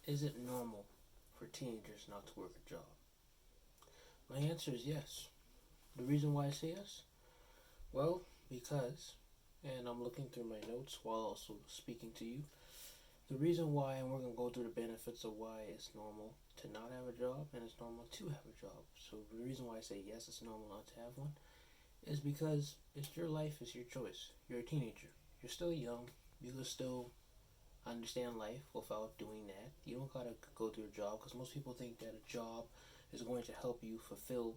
Is it normal for teenagers not to work a job? My answer is yes. The reason why I say yes? Well, because, and I'm looking through my notes while also speaking to you, the reason why, and we're going to go through the benefits of why it's normal to not have a job and it's normal to have a job. So the reason why I say yes, it's normal not to have one, is because it's your life, it's your choice. You're a teenager. You're still young. You can still understand life without doing that. You don't gotta go to a job because most people think that a job is going to help you fulfill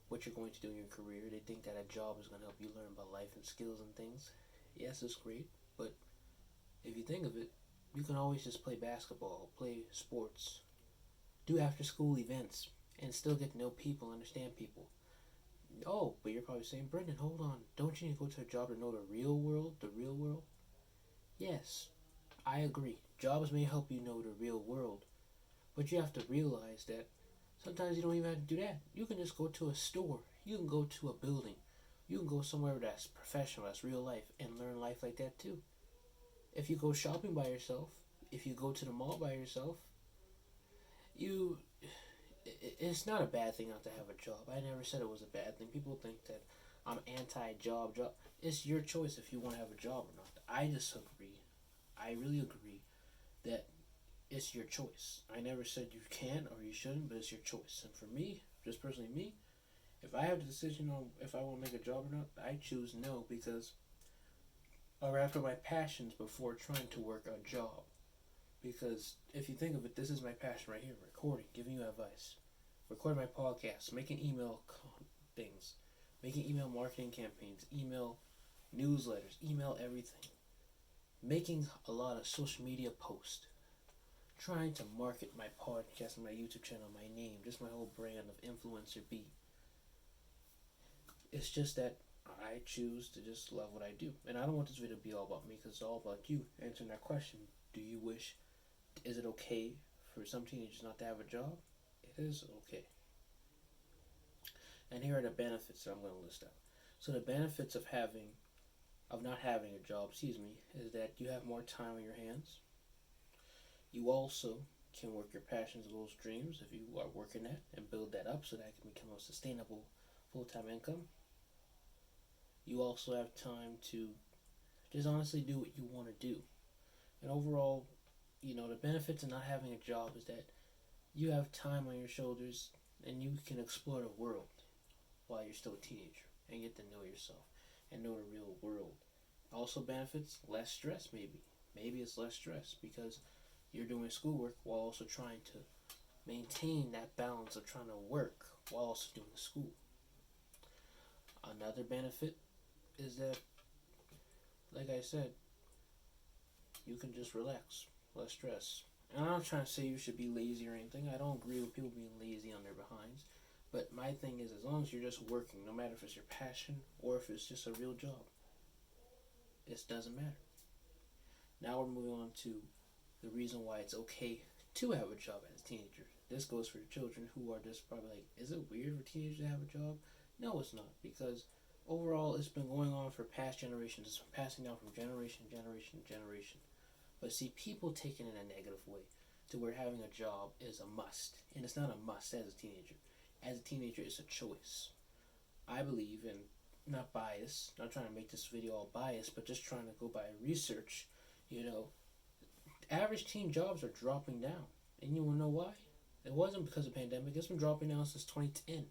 what you're going to do in your career. They think that a job is going to help you learn about life and skills and things. Yes, it's great, but if you think of it, you can always just play basketball, play sports, do after school events, and still get to know people, understand people. Oh, but you're probably saying, Brendan, hold on. Don't you need to go to a job to know the real world? The real world? Yes, I agree. Jobs may help you know the real world, but you have to realize that sometimes you don't even have to do that. You can just go to a store. You can go to a building. You can go somewhere that's professional, that's real life, and learn life like that too. If you go shopping by yourself, if you go to the mall by yourself, you it's not a bad thing not to have a job. I never said it was a bad thing. People think that I'm anti-job. It's your choice if you want to have a job or not. I disagree. I really agree that it's your choice. I never said you can or you shouldn't, but it's your choice. And for me, just personally me, if I have the decision on if I want to make a job or not, I choose no because or after my passions before trying to work a job. Because if you think of it, this is my passion right here: recording, giving you advice, recording my podcast, making email things, making email marketing campaigns, email newsletters, email everything, making a lot of social media posts, trying to market my podcast, my YouTube channel, my name, just my whole brand of influencer beat. It's just that I choose to just love what I do. And I don't want this video to be all about me because it's all about you answering that question. Do you wish, is it okay for some teenagers not to have a job? It is okay. And here are the benefits that I'm going to list out. So the benefits of not having a job, is that you have more time on your hands. You also can work your passions, goals, dreams if you are working that and build that up so that it can become a sustainable full-time income. You also have time to just honestly do what you want to do. And overall, the benefits of not having a job is that you have time on your shoulders and you can explore the world while you're still a teenager and get to know yourself and know the real world. Also benefits less stress maybe. Maybe it's less stress because you're doing schoolwork while also trying to maintain that balance of trying to work while also doing the school. Another benefit is that, like I said, you can just relax, less stress. And I'm not trying to say you should be lazy or anything. I don't agree with people being lazy on their behinds. But my thing is, as long as you're just working, no matter if it's your passion or if it's just a real job, it doesn't matter. Now we're moving on to the reason why it's okay to have a job as a teenager. This goes for the children who are just probably like, is it weird for teenagers to have a job? No, it's not, because overall it's been going on for past generations. It's been passing down from generation to generation to generation. But see, people take it in a negative way to where having a job is a must. And it's not a must as a teenager. As a teenager, it's a choice. I believe, and not biased, not trying to make this video all biased, but just trying to go by research, average teen jobs are dropping down. And you wanna know why? It wasn't because of the pandemic. It's been dropping down since 2010.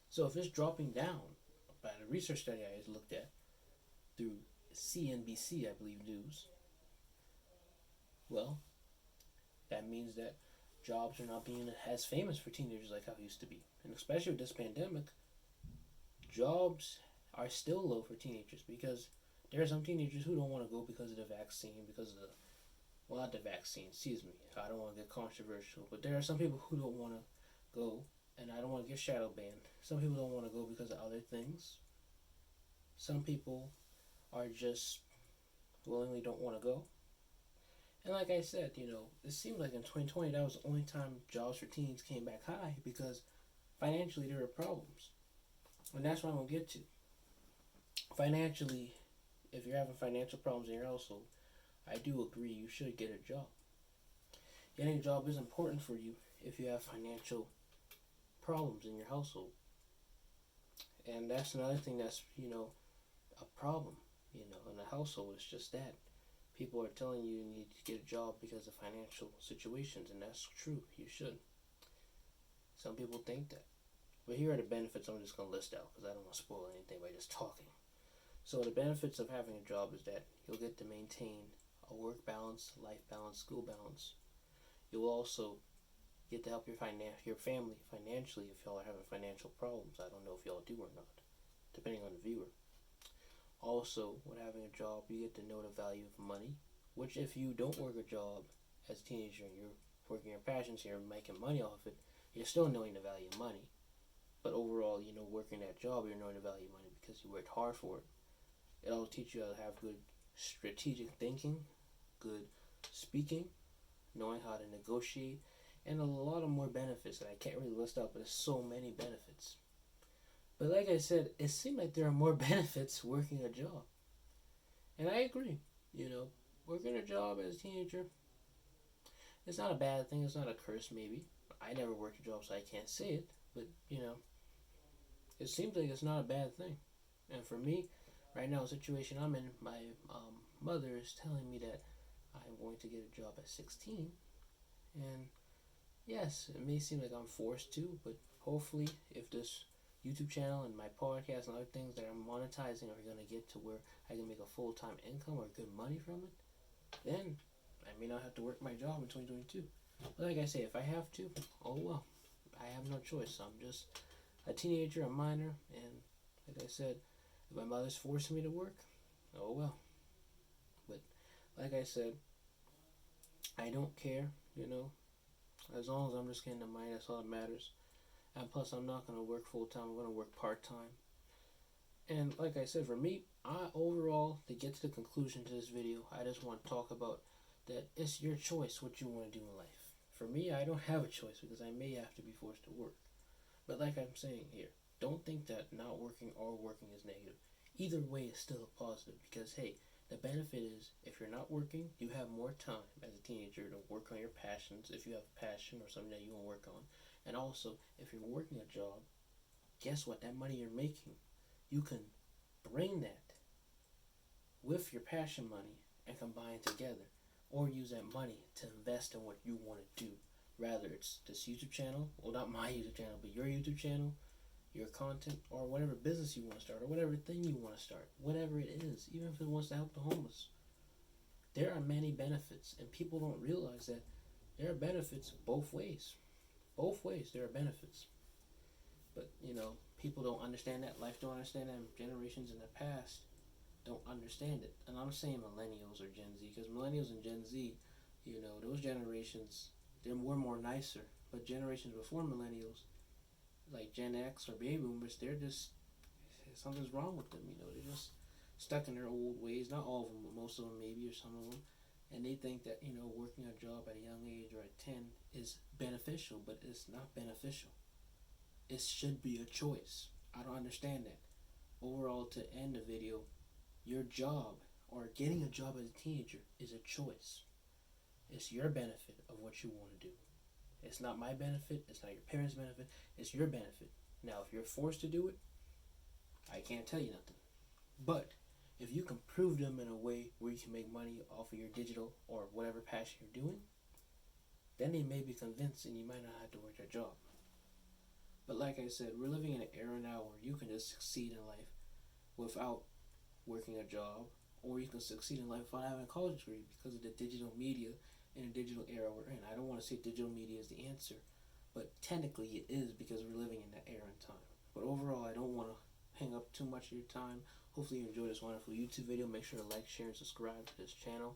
So if it's dropping down, by the research study I looked at through CNBC, I believe, news, well, that means that jobs are not being as famous for teenagers like how it used to be. And especially with this pandemic, jobs are still low for teenagers because there are some teenagers who don't want to go because of the vaccine, because of the, well, not the vaccine, excuse me. I don't want to get controversial, but there are some people who don't want to go, and I don't want to get shadow banned. Some people don't want to go because of other things. Some people are just willingly don't want to go. And like I said, it seemed like in 2020 that was the only time jobs for teens came back high because financially there were problems. And that's what I'm going to get to. Financially, if you're having financial problems in your household, I do agree you should get a job. Getting a job is important for you if you have financial problems in your household. And that's another thing that's, a problem, in a household. It's just that. People are telling you you need to get a job because of financial situations, and that's true. You should. Some people think that. But here are the benefits I'm just going to list out because I don't want to spoil anything by just talking. So the benefits of having a job is that you'll get to maintain a work balance, life balance, school balance. You'll also get to help your family financially if y'all are having financial problems. I don't know if y'all do or not, depending on the viewer. Also, with having a job, you get to know the value of money, which if you don't work a job as a teenager and you're working your passions here and making money off it, you're still knowing the value of money. But overall, working that job, you're knowing the value of money because you worked hard for it. It'll teach you how to have good strategic thinking, good speaking, knowing how to negotiate, and a lot of more benefits that I can't really list out, but there's so many benefits. But like I said, it seemed like there are more benefits working a job. And I agree, working a job as a teenager, it's not a bad thing, it's not a curse maybe. I never worked a job so I can't say it, but it seems like it's not a bad thing. And for me, right now, the situation I'm in, my mother is telling me that I'm going to get a job at 16. And yes, it may seem like I'm forced to, but hopefully, if this YouTube channel and my podcast and other things that I'm monetizing are going to get to where I can make a full-time income or good money from it, then I may not have to work my job in 2022. But like I say, if I have to, oh well. I have no choice. I'm just a teenager, a minor, and like I said, if my mother's forcing me to work, oh well. But like I said, I don't care, as long as I'm just getting the money, that's all that matters. And plus, I'm not going to work full time, I'm going to work part time. And like I said, for me, overall, to get to the conclusion to this video, I just want to talk about that it's your choice what you want to do in life. For me, I don't have a choice because I may have to be forced to work. But like I'm saying here, don't think that not working or working is negative. Either way is still a positive because, hey, the benefit is if you're not working, you have more time as a teenager to work on your passions if you have a passion or something that you want to work on. And also, if you're working a job, guess what? That money you're making, you can bring that with your passion money and combine together, or use that money to invest in what you want to do. Rather it's this YouTube channel, well not my YouTube channel, but your YouTube channel, your content, or whatever business you want to start, or whatever thing you want to start, whatever it is, even if it wants to help the homeless. There are many benefits, and people don't realize that there are benefits both ways. Both ways there are benefits. But, people don't understand that. Life don't understand that. Generations in the past don't understand it. And I'm saying millennials or Gen Z, because millennials and Gen Z, those generations, they were more nicer. But generations before millennials, like Gen X or baby boomers, they're just, something's wrong with them, they're just stuck in their old ways. Not all of them, but most of them maybe, or some of them. And they think that, working a job at a young age or at 10 is beneficial, but it's not beneficial. It should be a choice. I don't understand that. Overall, to end the video, your job or getting a job as a teenager is a choice. It's your benefit of what you want to do. It's not my benefit. It's not your parents' benefit. It's your benefit. Now, if you're forced to do it, I can't tell you nothing. But if you can prove them in a way where you can make money off of your digital or whatever passion you're doing, then they may be convinced and you might not have to work your job. But like I said, we're living in an era now where you can just succeed in life without working a job, or you can succeed in life without having a college degree because of the digital media and the digital era we're in. I don't want to say digital media is the answer, but technically it is because we're living in that era and time. But overall, I don't want to hang up too much of your time. Hopefully you enjoyed this wonderful YouTube video. Make sure to like, share, and subscribe to this channel.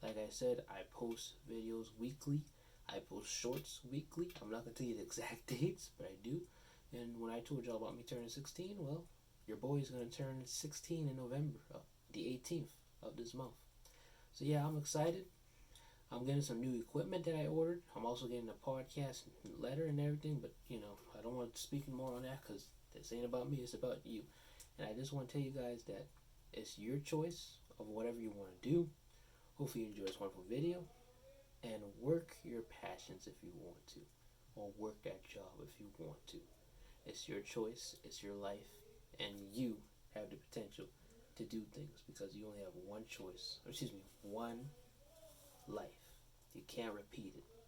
Like I said, I post videos weekly. I post shorts weekly. I'm not going to tell you the exact dates, but I do. And when I told y'all about me turning 16, well, your boy is going to turn 16 in November, the 18th of this month. So yeah, I'm excited. I'm getting some new equipment that I ordered. I'm also getting a podcast letter and everything, but I don't want to speak more on that because this ain't about me, it's about you. And I just want to tell you guys that it's your choice of whatever you want to do. Hopefully you enjoy this wonderful video. and work your passions if you want to, or work that job if you want to. It's your choice, it's your life, and you have the potential to do things because you only have one choice, one life. You can't repeat it.